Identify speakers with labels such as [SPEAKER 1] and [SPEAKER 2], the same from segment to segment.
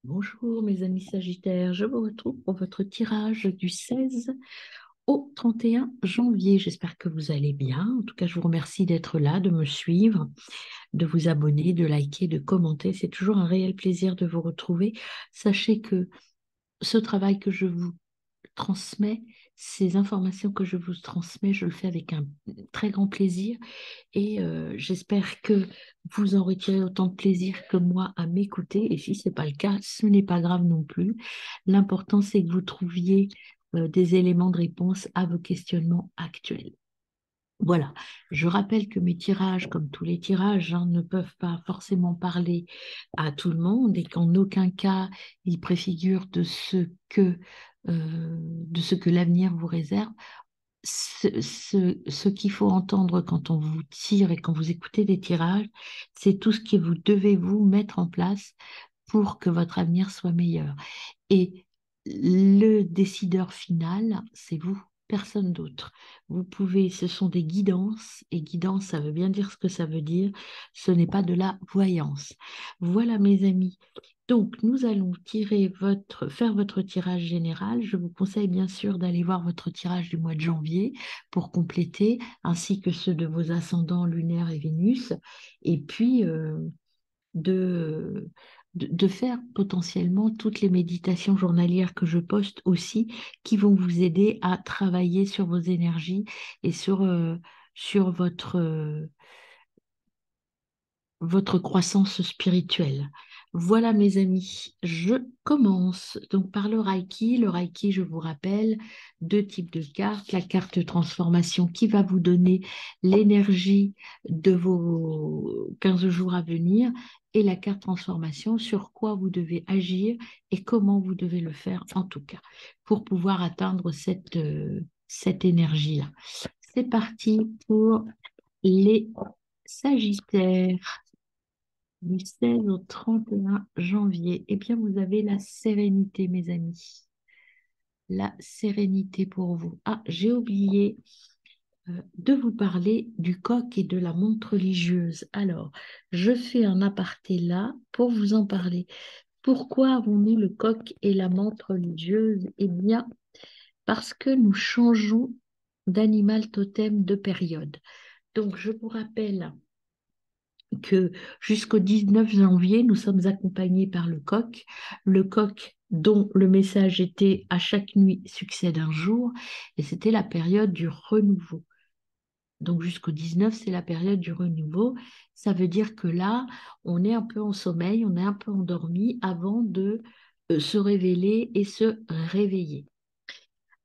[SPEAKER 1] Bonjour mes amis Sagittaires, je vous retrouve pour votre tirage du 16 au 31 janvier. J'espère que vous allez bien. En tout cas, je vous remercie d'être là, de me suivre, de vous abonner, de liker, de commenter. C'est toujours un réel plaisir de vous retrouver. Sachez que ce travail que je vous transmets, ces informations que je vous transmets, je le fais avec un très grand plaisir et j'espère que vous en retirez autant de plaisir que moi à m'écouter. Et si ce n'est pas le cas, ce n'est pas grave non plus. L'important, c'est que vous trouviez des éléments de réponse à vos questionnements actuels. Voilà, je rappelle que mes tirages, comme tous les tirages, hein, ne peuvent pas forcément parler à tout le monde et qu'en aucun cas ils préfigurent de ce que l'avenir vous réserve. Ce qu'il faut entendre quand on vous tire et quand vous écoutez des tirages, c'est tout ce que vous devez vous mettre en place pour que votre avenir soit meilleur. Et le décideur final, c'est vous, personne d'autre. Vous pouvez, ce sont des guidances, et guidance, ça veut bien dire ce que ça veut dire, ce n'est pas de la voyance. Voilà, mes amis. Donc, nous allons faire votre tirage général. Je vous conseille bien sûr d'aller voir votre tirage du mois de janvier pour compléter, ainsi que ceux de vos ascendants lunaire et Vénus. Et puis, de, de faire potentiellement toutes les méditations journalières que je poste aussi, qui vont vous aider à travailler sur vos énergies et sur votre croissance spirituelle. Voilà mes amis, je commence donc par le Reiki. Le Reiki, je vous rappelle, deux types de cartes. La carte transformation qui va vous donner l'énergie de vos 15 jours à venir et la carte transformation sur quoi vous devez agir et comment vous devez le faire en tout cas pour pouvoir atteindre cette énergie-là. C'est parti pour les Sagittaires du 16 au 31 janvier. Eh bien, vous avez la sérénité, mes amis. La sérénité pour vous. Ah, j'ai oublié de vous parler du coq et de la montre religieuse. Alors, je fais un aparté là pour vous en parler. Pourquoi avons-nous le coq et la montre religieuse? Eh bien, parce que nous changeons d'animal totem de période. Donc, je vous rappelle que jusqu'au 19 janvier, nous sommes accompagnés par le coq dont le message était à chaque nuit succède un jour, et c'était la période du renouveau. Donc jusqu'au 19, c'est la période du renouveau. Ça veut dire que là, on est un peu en sommeil, on est un peu endormi avant de se révéler et se réveiller.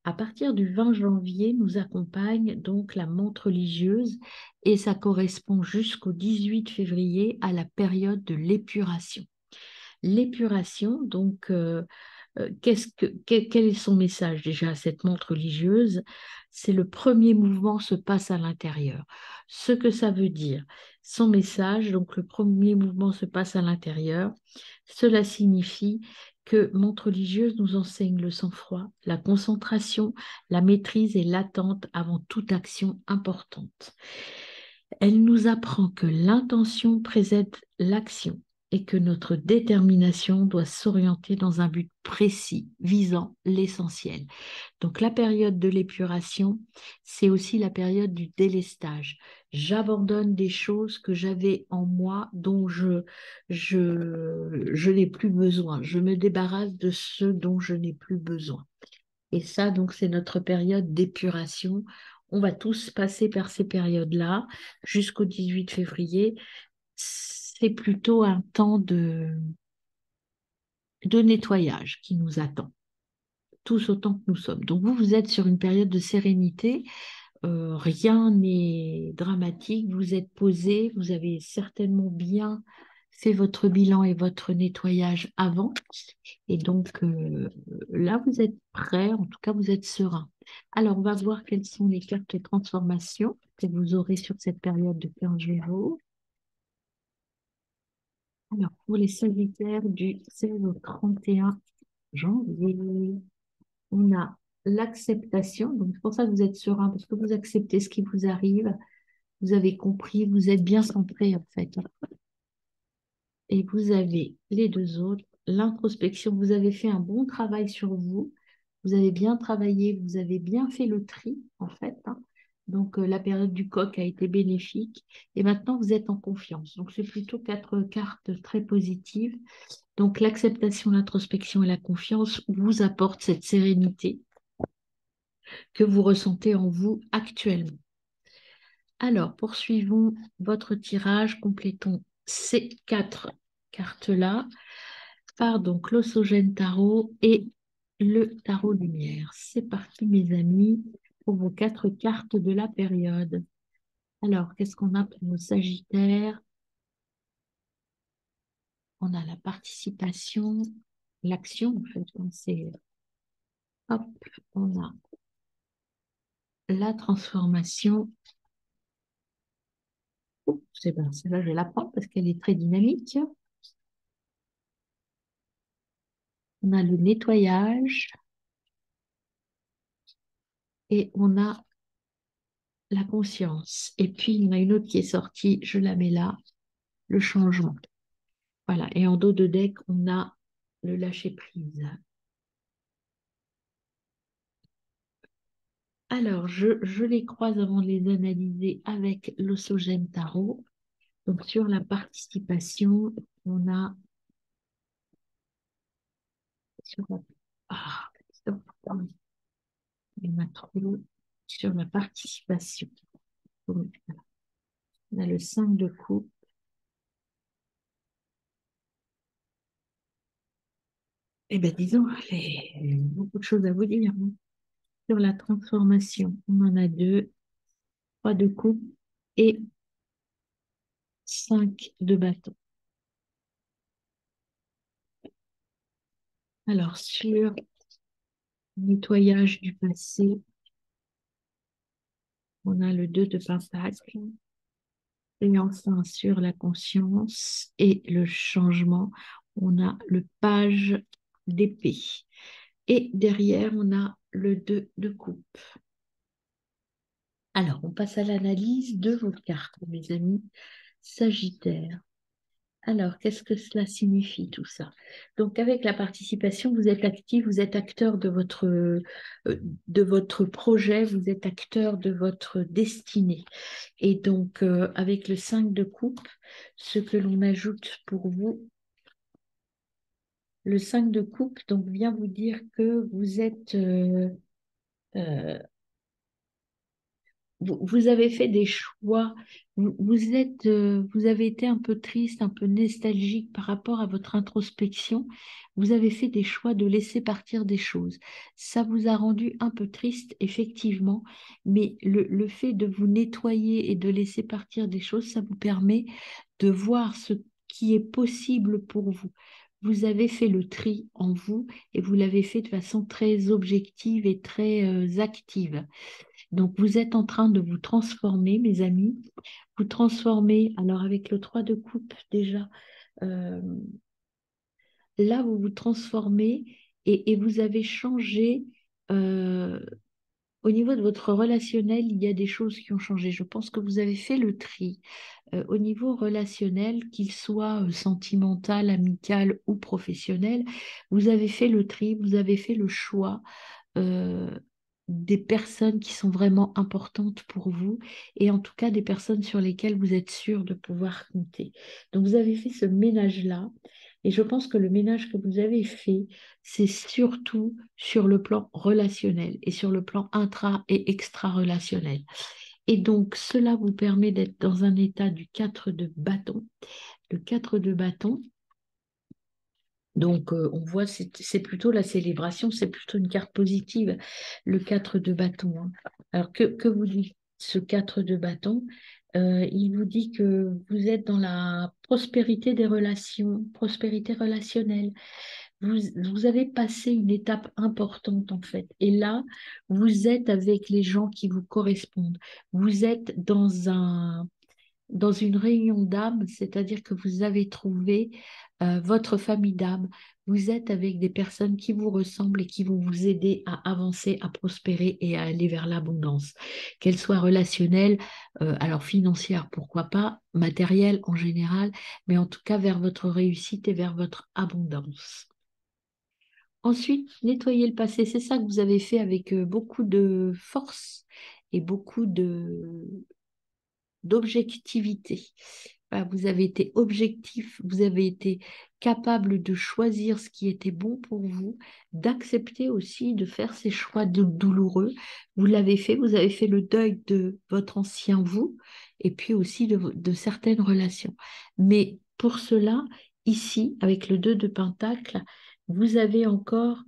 [SPEAKER 1] À partir du 20 janvier, nous accompagne donc la montre religieuse et ça correspond jusqu'au 18 février à la période de l'épuration. L'épuration, donc, quel est son message déjà à cette montre religieuse? C'est le premier mouvement se passe à l'intérieur. Ce que ça veut dire, son message, donc le premier mouvement se passe à l'intérieur, cela signifie que montre religieuse nous enseigne le sang-froid, la concentration, la maîtrise et l'attente avant toute action importante. Elle nous apprend que l'intention précède l'action et que notre détermination doit s'orienter dans un but précis visant l'essentiel. Donc la période de l'épuration, c'est aussi la période du délestage. J'abandonne des choses que j'avais en moi dont je n'ai plus besoin. Je me débarrasse de ceux dont je n'ai plus besoin. Et ça, donc, c'est notre période d'épuration. On va tous passer par ces périodes-là jusqu'au 18 février. C'est plutôt un temps de nettoyage qui nous attend, tous autant que nous sommes. Donc, vous êtes sur une période de sérénité. Rien n'est dramatique. Vous êtes posé. Vous avez certainement bien fait votre bilan et votre nettoyage avant. Et donc là, vous êtes prêt, en tout cas, vous êtes serein. Alors, on va voir quelles sont les cartes de transformation que vous aurez sur cette période de 15 jours. Alors, pour les Sagittaires du 16 au 31 janvier, on a l'acceptation. Donc, c'est pour ça que vous êtes serein, parce que vous acceptez ce qui vous arrive. Vous avez compris, vous êtes bien centré, en fait. Et vous avez les deux autres. l'introspection. Vous avez fait un bon travail sur vous. Vous avez bien travaillé, vous avez bien fait le tri, en fait, hein. Donc, la période du coq a été bénéfique. Et maintenant, vous êtes en confiance. Donc, c'est plutôt quatre cartes très positives. Donc, l'acceptation, l'introspection et la confiance vous apportent cette sérénité que vous ressentez en vous actuellement. Alors, poursuivons votre tirage, complétons ces quatre cartes-là par donc l'Ossogène Tarot et le Tarot Lumière. C'est parti, mes amis, pour vos quatre cartes de la période. Alors, qu'est-ce qu'on a pour nos Sagittaires? On a la participation, l'action, en fait, hein, c'est hop, on a la transformation. C'est bien, celle-là, je vais la prendre parce qu'elle est très dynamique. On a le nettoyage et on a la conscience. Et puis, il y en a une autre qui est sortie, je la mets là, le changement. Voilà, et en dos de deck, on a le lâcher-prise. Alors, je les croise avant de les analyser avec l'Ossogène Tarot. Donc, sur la participation, on a sur la, ah, stop, il m'a trop sur la participation. Donc, voilà. On a le 5 de coupe. Eh bien, disons, j'ai beaucoup de choses à vous dire, hein. Sur la transformation, on en a deux, 3 de coupe et 5 de bâton. Alors, sur nettoyage du passé, on a le 2 de pentacle. Et enfin, sur la conscience et le changement, on a le page d'épée. Et derrière, on a le 2 de coupe. Alors, on passe à l'analyse de vos cartes, mes amis Sagittaires. Alors, qu'est-ce que cela signifie tout ça? Donc, avec la participation, vous êtes actif, vous êtes acteur de votre projet, vous êtes acteur de votre destinée. Et donc, avec le 5 de coupe, ce que l'on ajoute pour vous, le 5 de coupe donc, vient vous dire que vous êtes euh, vous avez fait des choix, vous avez été un peu triste, un peu nostalgique par rapport à votre introspection. Vous avez fait des choix de laisser partir des choses. Ça vous a rendu un peu triste, effectivement, mais le fait de vous nettoyer et de laisser partir des choses, ça vous permet de voir ce qui est possible pour vous. Vous avez fait le tri en vous et vous l'avez fait de façon très objective et très active. Donc, vous êtes en train de vous transformer, mes amis. Vous transformez, alors avec le 3 de coupe déjà, euh, là, vous vous transformez et vous avez changé. euh, Au niveau de votre relationnel, il y a des choses qui ont changé. Je pense que vous avez fait le tri. Au niveau relationnel, qu'il soit sentimental, amical ou professionnel, vous avez fait le tri, vous avez fait le choix euh, des personnes qui sont vraiment importantes pour vous et en tout cas des personnes sur lesquelles vous êtes sûr de pouvoir compter. Donc vous avez fait ce ménage-là et je pense que le ménage que vous avez fait, c'est surtout sur le plan relationnel et sur le plan intra- et extra-relationnel. Et donc cela vous permet d'être dans un état du 4 de bâton. Le 4 de bâton, donc, on voit, c'est plutôt la célébration, c'est plutôt une carte positive, le 4 de bâton, hein. Alors, que vous dit ce 4 de bâton? Il vous dit que vous êtes dans la prospérité des relations, prospérité relationnelle. Vous avez passé une étape importante, en fait. Et là, vous êtes avec les gens qui vous correspondent. Vous êtes dans dans une réunion d'âme, c'est-à-dire que vous avez trouvé votre famille d'âme. Vous êtes avec des personnes qui vous ressemblent et qui vont vous aider à avancer, à prospérer et à aller vers l'abondance. Qu'elle soit relationnelle, alors financière, pourquoi pas, matérielle en général, mais en tout cas vers votre réussite et vers votre abondance. Ensuite, nettoyer le passé, c'est ça que vous avez fait avec beaucoup de force et beaucoup d'objectivité. Voilà, vous avez été objectif, vous avez été capable de choisir ce qui était bon pour vous, d'accepter aussi de faire ces choix douloureux. Vous l'avez fait, vous avez fait le deuil de votre ancien vous et puis aussi de certaines relations. Mais pour cela, ici, avec le 2 de Pentacle, vous avez encore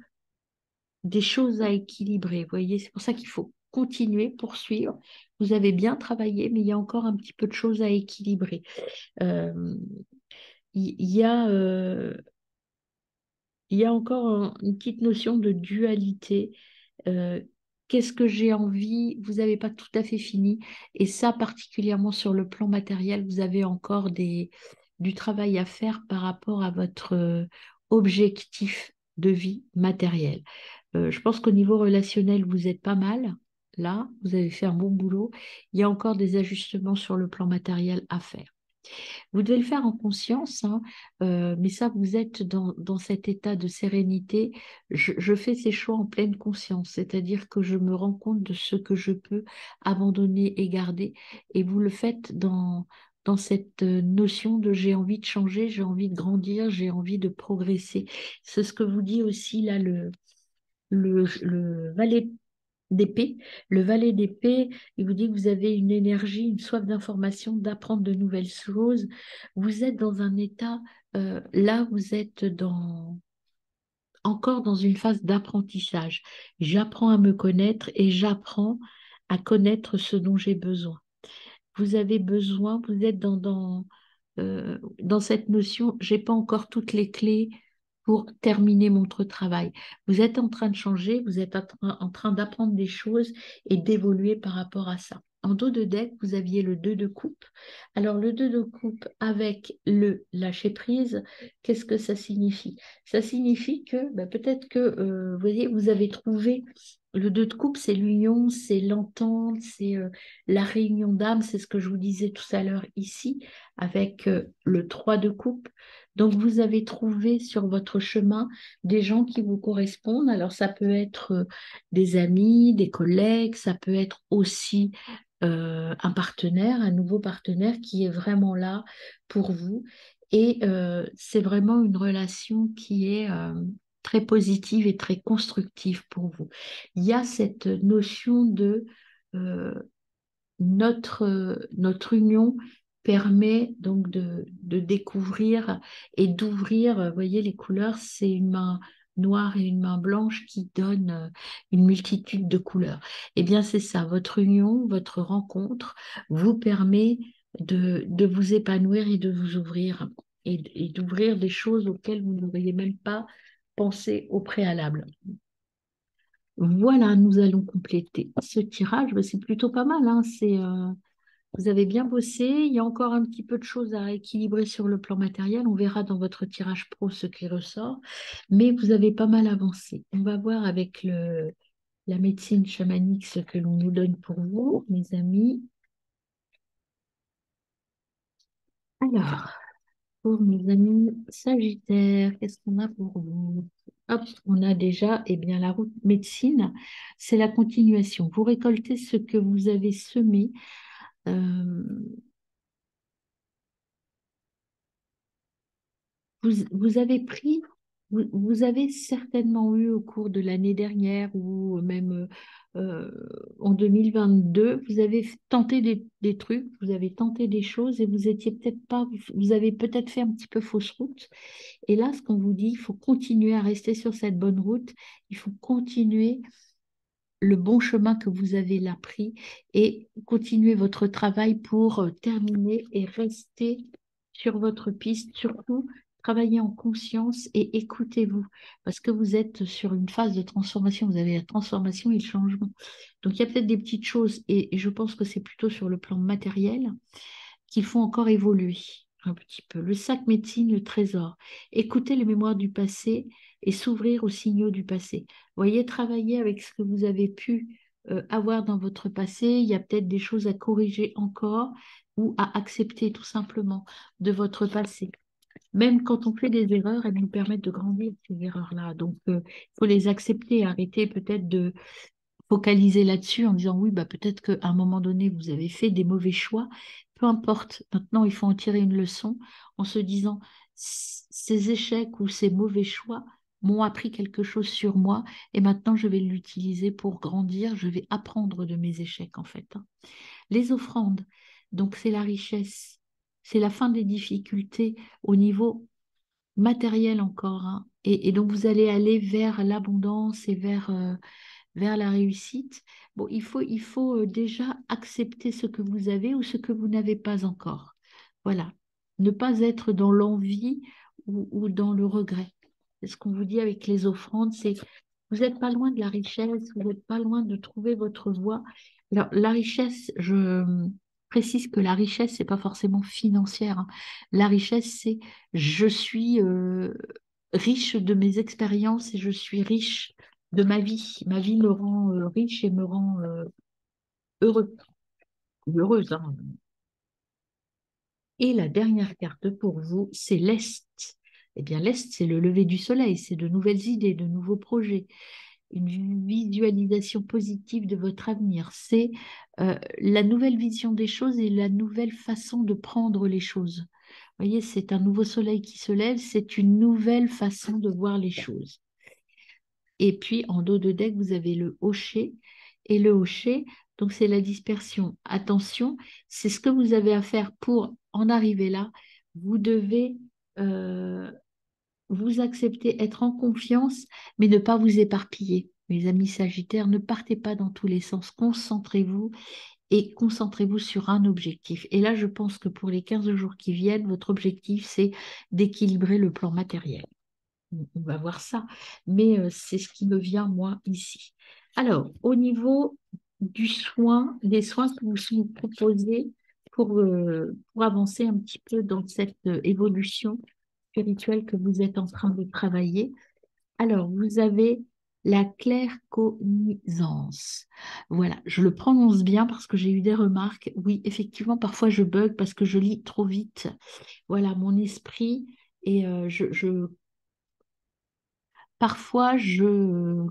[SPEAKER 1] des choses à équilibrer. Vous voyez, c'est pour ça qu'il faut continuer, poursuivre. Vous avez bien travaillé, mais il y a encore un petit peu de choses à équilibrer. Euh, il y a, il y a encore une petite notion de dualité. Euh, Qu'est-ce que j'ai envie? Vous n'avez pas tout à fait fini. Et ça, particulièrement sur le plan matériel, vous avez encore du travail à faire par rapport à votre objectif de vie matériel. Je pense qu'au niveau relationnel, vous êtes pas mal. Là, vous avez fait un bon boulot. Il y a encore des ajustements sur le plan matériel à faire. Vous devez le faire en conscience, hein, mais ça, vous êtes dans cet état de sérénité. Je fais ces choix en pleine conscience, c'est-à-dire que je me rends compte de ce que je peux abandonner et garder. Et vous le faites dans cette notion de j'ai envie de changer, j'ai envie de grandir, j'ai envie de progresser. C'est ce que vous dit aussi là le valet d'épée. Le valet d'épée, il vous dit que vous avez une énergie, une soif d'information, d'apprendre de nouvelles choses. Vous êtes dans un état, là, vous êtes encore dans une phase d'apprentissage. J'apprends à me connaître et j'apprends à connaître ce dont j'ai besoin. Vous avez besoin, vous êtes dans cette notion, j'ai pas encore toutes les clés pour terminer mon travail. Vous êtes en train de changer, vous êtes en train d'apprendre des choses et d'évoluer par rapport à ça. En dos de deck, vous aviez le 2 de coupe. Alors, le 2 de coupe avec le lâcher prise, qu'est-ce que ça signifie? Ça signifie que peut-être que, vous voyez, vous avez trouvé le 2 de coupe, c'est l'union, c'est l'entente, c'est la réunion d'âme, c'est ce que je vous disais tout à l'heure ici, avec le 3 de coupe. Donc, vous avez trouvé sur votre chemin des gens qui vous correspondent. Alors, ça peut être des amis, des collègues, ça peut être aussi un partenaire, un nouveau partenaire qui est vraiment là pour vous. Et c'est vraiment une relation qui est très positive et très constructive pour vous. Il y a cette notion de euh, notre union permet donc de découvrir et d'ouvrir, vous voyez, les couleurs, c'est une main noire et une main blanche qui donnent une multitude de couleurs. Eh bien, c'est ça, votre union, votre rencontre vous permet de vous épanouir et de vous ouvrir et d'ouvrir des choses auxquelles vous n'auriez même pas pensé au préalable. Voilà, nous allons compléter ce tirage. C'est plutôt pas mal, hein. Vous avez bien bossé. Il y a encore un petit peu de choses à équilibrer sur le plan matériel. On verra dans votre tirage pro ce qui ressort. Mais vous avez pas mal avancé. On va voir avec la médecine chamanique ce que l'on nous donne pour vous, mes amis. Alors, pour mes amis Sagittaires, qu'est-ce qu'on a pour vous? Hop, on a déjà, eh bien, la route médecine, c'est la continuation. Vous récoltez ce que vous avez semé. Euh, vous avez pris, vous avez certainement eu au cours de l'année dernière ou même en 2022, vous avez tenté des trucs, vous avez tenté des choses et vous étiez peut-être pas, vous avez peut-être fait un petit peu fausse route. Et là, ce qu'on vous dit, il faut continuer à rester sur cette bonne route, il faut continuer le bon chemin que vous avez là pris et continuer votre travail pour terminer et rester sur votre piste. Surtout, travaillez en conscience et écoutez-vous parce que vous êtes sur une phase de transformation. Vous avez la transformation et le changement. Donc, il y a peut-être des petites choses et je pense que c'est plutôt sur le plan matériel qu'il faut encore évoluer un petit peu. Le sac médecine, le trésor. Écouter les mémoires du passé et s'ouvrir aux signaux du passé. Voyez, travailler avec ce que vous avez pu avoir dans votre passé. Il y a peut-être des choses à corriger encore ou à accepter tout simplement de votre passé. Même quand on fait des erreurs, elles nous permettent de grandir, ces erreurs-là. Donc, il faut les accepter, arrêter peut-être de focaliser là-dessus en disant oui, bah, peut-être qu'à un moment donné, vous avez fait des mauvais choix. Peu importe. Maintenant, il faut en tirer une leçon en se disant ces échecs ou ces mauvais choix m'ont appris quelque chose sur moi et maintenant je vais l'utiliser pour grandir. Je vais apprendre de mes échecs en fait, hein. Les offrandes, donc c'est la richesse, c'est la fin des difficultés au niveau matériel encore, hein. Et donc vous allez aller vers l'abondance et vers la réussite. Bon, il faut déjà accepter ce que vous avez ou ce que vous n'avez pas encore. Voilà. Ne pas être dans l'envie ou dans le regret. C'est ce qu'on vous dit avec les offrandes, c'est vous n'êtes pas loin de la richesse, vous n'êtes pas loin de trouver votre voie. Alors, la richesse, je précise que la richesse, c'est pas forcément financière, hein. La richesse, c'est je suis riche de mes expériences et je suis riche de ma vie. Ma vie me rend riche et me rend heureux, ou heureuse, hein. Et la dernière carte pour vous, c'est l'Est. Eh bien, l'Est, c'est le lever du soleil, c'est de nouvelles idées, de nouveaux projets, une visualisation positive de votre avenir. C'est la nouvelle vision des choses et la nouvelle façon de prendre les choses. Vous voyez, c'est un nouveau soleil qui se lève, c'est une nouvelle façon de voir les choses. Et puis, en dos de deck, vous avez le hocher. Et le hocher, donc c'est la dispersion. Attention, c'est ce que vous avez à faire pour en arriver là. Vous devez euh, vous accepter, être en confiance, mais ne pas vous éparpiller. Mes amis Sagittaires, ne partez pas dans tous les sens. Concentrez-vous et concentrez-vous sur un objectif. Et là, je pense que pour les 15 jours qui viennent, votre objectif, c'est d'équilibrer le plan matériel. On va voir ça, mais c'est ce qui me vient, moi, ici. Alors, au niveau du soin, des soins que vous nous proposez pour avancer un petit peu dans cette évolution spirituelle que vous êtes en train de travailler. Alors, vous avez la claircognizance. Voilà, je le prononce bien parce que j'ai eu des remarques. Oui, effectivement, parfois je bug parce que je lis trop vite. Voilà, mon esprit et parfois, je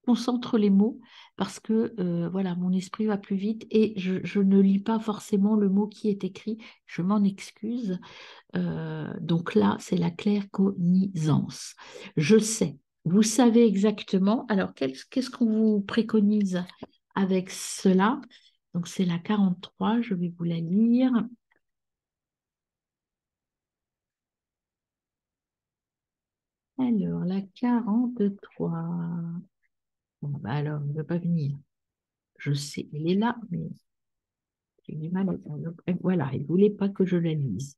[SPEAKER 1] concentre les mots parce que voilà, mon esprit va plus vite et je ne lis pas forcément le mot qui est écrit. Je m'en excuse. Donc là, c'est la claircognizance. Je sais, vous savez exactement. Alors, qu'est-ce qu'on vous préconise avec cela? Donc, c'est la 43, je vais vous la lire. Alors, la 43. Bon, bah alors, il ne veut pas venir. Je sais, elle est là, mais j'ai du mal à... Voilà, il ne voulait pas que je la lise.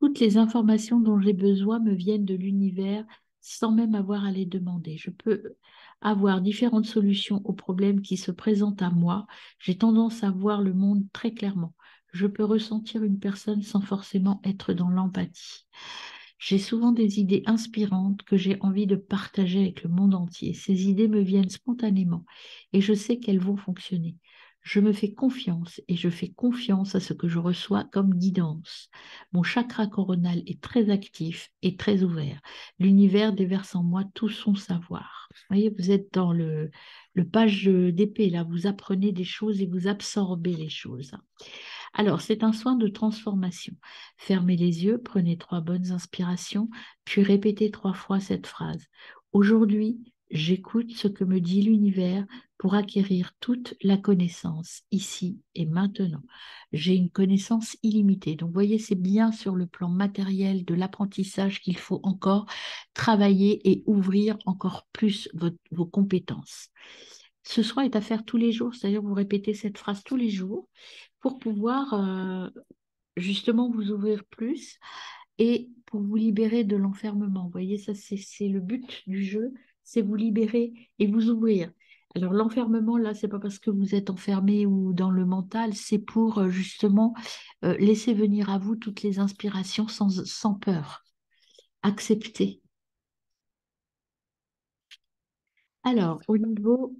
[SPEAKER 1] Toutes les informations dont j'ai besoin me viennent de l'univers sans même avoir à les demander. Je peux avoir différentes solutions aux problèmes qui se présentent à moi. J'ai tendance à voir le monde très clairement. Je peux ressentir une personne sans forcément être dans l'empathie. J'ai souvent des idées inspirantes que j'ai envie de partager avec le monde entier. Ces idées me viennent spontanément et je sais qu'elles vont fonctionner. Je me fais confiance et je fais confiance à ce que je reçois comme guidance. Mon chakra coronal est très actif et très ouvert. L'univers déverse en moi tout son savoir. Vous voyez, vous êtes dans le page d'épée, là, vous apprenez des choses et vous absorbez les choses. Alors, c'est un soin de transformation. Fermez les yeux, prenez 3 bonnes inspirations, puis répétez 3 fois cette phrase. Aujourd'hui, j'écoute ce que me dit l'univers pour acquérir toute la connaissance, ici et maintenant. J'ai une connaissance illimitée. Donc, vous voyez, c'est bien sur le plan matériel de l'apprentissage qu'il faut encore travailler et ouvrir encore plus vos compétences. Ce soin est à faire tous les jours, c'est-à-dire vous répétez cette phrase tous les jours pour pouvoir justement vous ouvrir plus et pour vous libérer de l'enfermement. Vous voyez, ça c'est le but du jeu, c'est vous libérer et vous ouvrir. Alors l'enfermement, là, c'est pas parce que vous êtes enfermé ou dans le mental, c'est pour justement laisser venir à vous toutes les inspirations sans peur. Accepter. Alors, au niveau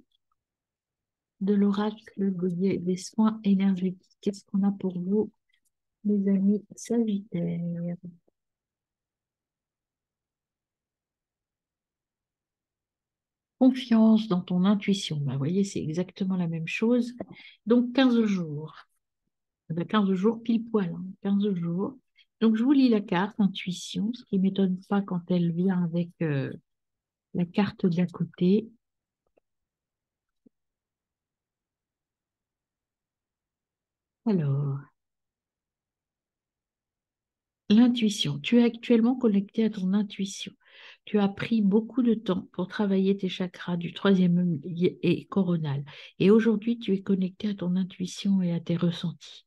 [SPEAKER 1] de l'oracle des soins énergétiques, qu'est-ce qu'on a pour vous, les amis Sagittaires? Confiance dans ton intuition. Bah, vous voyez, c'est exactement la même chose. Donc, 15 jours. Eh ben, 15 jours pile poil, hein, 15 jours. Donc, je vous lis la carte, intuition, ce qui ne m'étonne pas quand elle vient avec la carte d'à côté. Alors, l'intuition. Tu es actuellement connecté à ton intuition. Tu as pris beaucoup de temps pour travailler tes chakras du troisième œil et coronal. Et aujourd'hui, tu es connecté à ton intuition et à tes ressentis.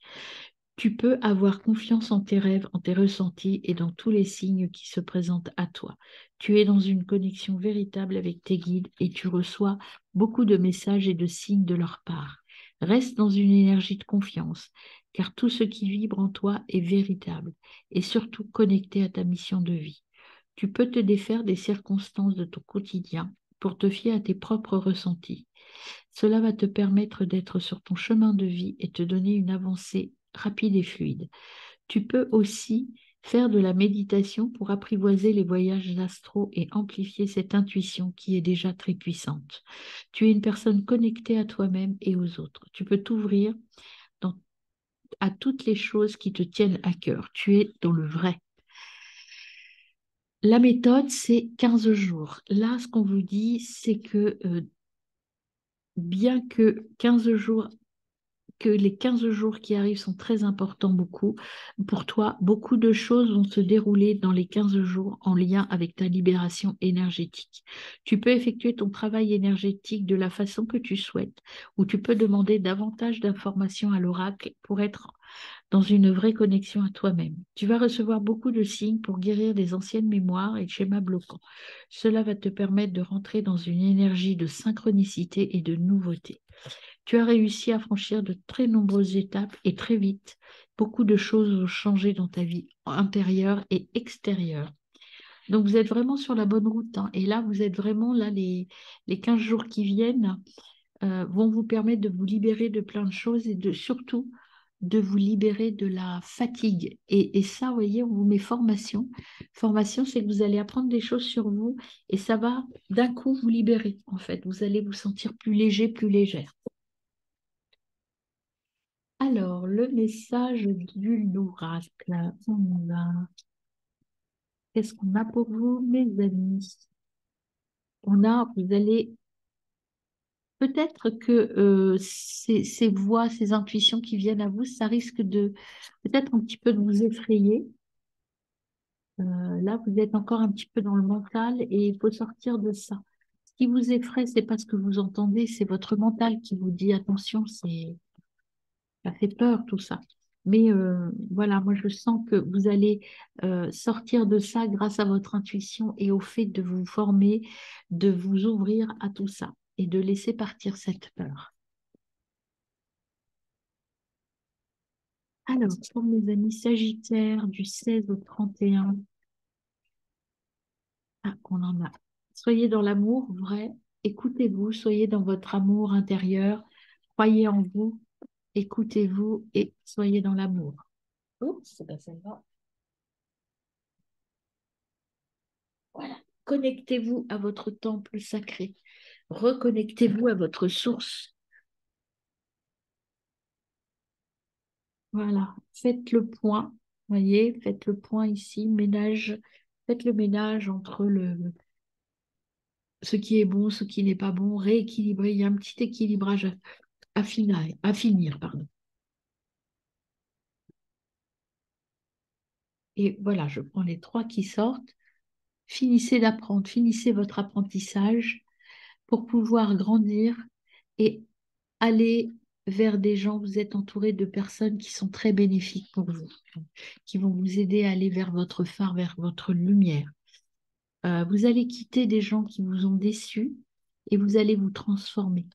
[SPEAKER 1] Tu peux avoir confiance en tes rêves, en tes ressentis et dans tous les signes qui se présentent à toi. Tu es dans une connexion véritable avec tes guides et tu reçois beaucoup de messages et de signes de leur part. Reste dans une énergie de confiance, car tout ce qui vibre en toi est véritable et surtout connecté à ta mission de vie. Tu peux te défaire des circonstances de ton quotidien pour te fier à tes propres ressentis. Cela va te permettre d'être sur ton chemin de vie et te donner une avancée rapide et fluide. Tu peux aussi faire de la méditation pour apprivoiser les voyages astraux et amplifier cette intuition qui est déjà très puissante. Tu es une personne connectée à toi-même et aux autres. Tu peux t'ouvrir dans- à toutes les choses qui te tiennent à cœur. Tu es dans le vrai. La méthode, c'est 15 jours. Là, ce qu'on vous dit, c'est que bien que 15 jours que les 15 jours qui arrivent sont très importants beaucoup. Pour toi, beaucoup de choses vont se dérouler dans les 15 jours en lien avec ta libération énergétique. Tu peux effectuer ton travail énergétique de la façon que tu souhaites, ou tu peux demander davantage d'informations à l'oracle pour être dans une vraie connexion à toi-même. Tu vas recevoir beaucoup de signes pour guérir des anciennes mémoires et schémas bloquants. Cela va te permettre de rentrer dans une énergie de synchronicité et de nouveauté. Tu as réussi à franchir de très nombreuses étapes et très vite, beaucoup de choses ont changé dans ta vie intérieure et extérieure. Donc, vous êtes vraiment sur la bonne route, hein. Et là, vous êtes vraiment là, les 15 jours qui viennent vont vous permettre de vous libérer de plein de choses et de surtout de vous libérer de la fatigue. Et ça, vous voyez, on vous met formation. Formation, c'est que vous allez apprendre des choses sur vous et ça va d'un coup vous libérer, en fait. Vous allez vous sentir plus léger, plus légère. Alors, le message du l'oracle, on y va. Qu'est-ce qu'on a pour vous, mes amis? Vous allez, peut-être que ces voix, ces intuitions qui viennent à vous, ça risque de, peut-être un petit peu de vous effrayer. Là, vous êtes encore un petit peu dans le mental et il faut sortir de ça. Ce qui vous effraie, c'est pas ce que vous entendez, c'est votre mental qui vous dit attention, ça fait peur tout ça. Mais voilà, moi je sens que vous allez sortir de ça grâce à votre intuition et au fait de vous former, de vous ouvrir à tout ça et de laisser partir cette peur. Alors, pour mes amis Sagittaires, du 16 au 31, ah, on en a. Soyez dans l'amour vrai, écoutez-vous, soyez dans votre amour intérieur, croyez en vous, écoutez-vous et soyez dans l'amour. Oups, ben ça va. Voilà. Connectez-vous à votre temple sacré. Reconnectez-vous à votre source. Voilà. Faites le point. Voyez, faites le point ici. Ménage. Faites le ménage entre ce qui est bon, ce qui n'est pas bon. Rééquilibrer. Il y a un petit équilibrage à finir, pardon. Et voilà, je prends les trois qui sortent. Finissez d'apprendre. Finissez votre apprentissage pour pouvoir grandir et aller vers des gens, vous êtes entouré de personnes qui sont très bénéfiques pour vous, qui vont vous aider à aller vers votre phare, vers votre lumière. Vous allez quitter des gens qui vous ont déçus et vous allez vous transformer.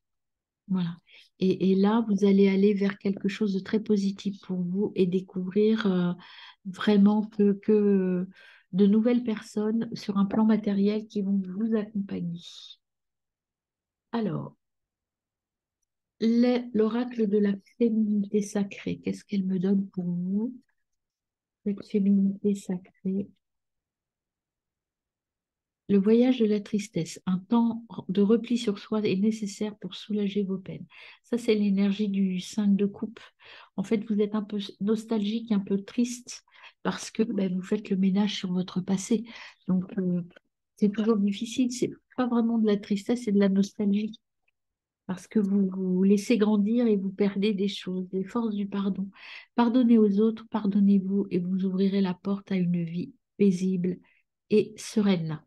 [SPEAKER 1] Voilà. Et là, vous allez aller vers quelque chose de très positif pour vous et découvrir vraiment que de nouvelles personnes sur un plan matériel qui vont vous accompagner. Alors, l'oracle de la féminité sacrée, qu'est-ce qu'elle me donne pour vous? Cette féminité sacrée. Le voyage de la tristesse, un temps de repli sur soi est nécessaire pour soulager vos peines. Ça, c'est l'énergie du 5 de coupe. En fait, vous êtes un peu nostalgique, un peu triste parce que ben, vous faites le ménage sur votre passé. Donc, c'est toujours difficile. C'est pas vraiment de la tristesse, c'est de la nostalgie parce que vous vous laissez grandir et vous perdez des choses, les forces du pardon. Pardonnez aux autres, pardonnez-vous et vous ouvrirez la porte à une vie paisible et sereine.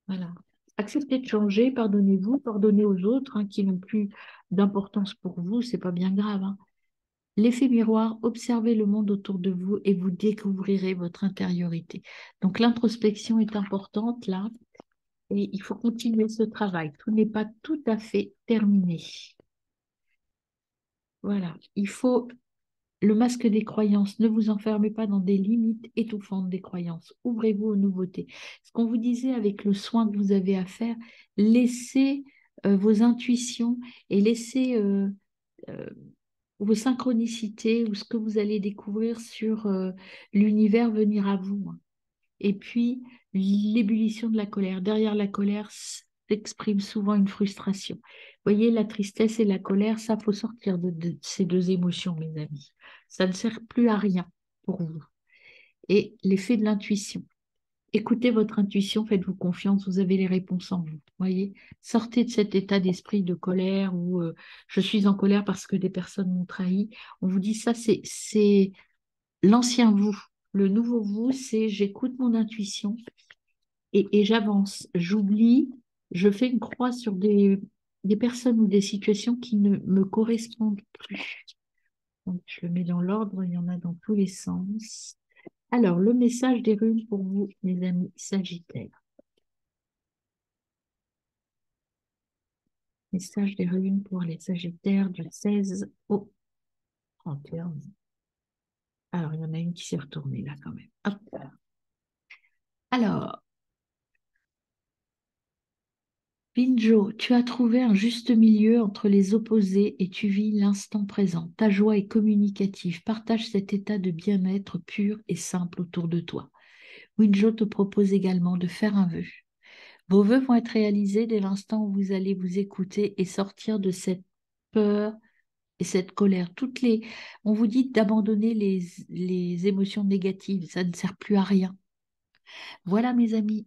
[SPEAKER 1] Voilà. Acceptez de changer, pardonnez-vous, pardonnez aux autres qui n'ont plus d'importance pour vous, c'est pas bien grave. L'effet miroir, observez le monde autour de vous et vous découvrirez votre intériorité. Donc l'introspection est importante là et il faut continuer ce travail. Tout n'est pas tout à fait terminé. Voilà. Il faut le masque des croyances. Ne vous enfermez pas dans des limites étouffantes des croyances. Ouvrez-vous aux nouveautés. Ce qu'on vous disait avec le soin que vous avez à faire, laissez vos intuitions et laissez euh, vos synchronicités ou ce que vous allez découvrir sur l'univers venir à vous. Et puis, l'ébullition de la colère. Derrière la colère s'exprime souvent une frustration. Voyez, la tristesse et la colère, ça, faut sortir de ces deux émotions, mes amis. Ça ne sert plus à rien pour vous. Et l'effet de l'intuition. Écoutez votre intuition, faites-vous confiance, vous avez les réponses en vous. Voyez, sortez de cet état d'esprit de colère où je suis en colère parce que des personnes m'ont trahi. On vous dit ça, c'est l'ancien vous. Le nouveau vous, c'est j'écoute mon intuition et j'avance. J'oublie, je fais une croix sur des personnes ou des situations qui ne me correspondent plus. Donc, je le mets dans l'ordre, il y en a dans tous les sens. Alors, le message des runes pour vous, mes amis Sagittaires. Message des runes pour les Sagittaires du 16 au 31. Alors, il y en a une qui s'est retournée là quand même. Hop. Alors, Binjo, tu as trouvé un juste milieu entre les opposés et tu vis l'instant présent. Ta joie est communicative. Partage cet état de bien-être pur et simple autour de toi. Winjo te propose également de faire un vœu. Vos vœux vont être réalisés dès l'instant où vous allez vous écouter et sortir de cette peur et cette colère. On vous dit d'abandonner les émotions négatives. Ça ne sert plus à rien. Voilà, mes amis.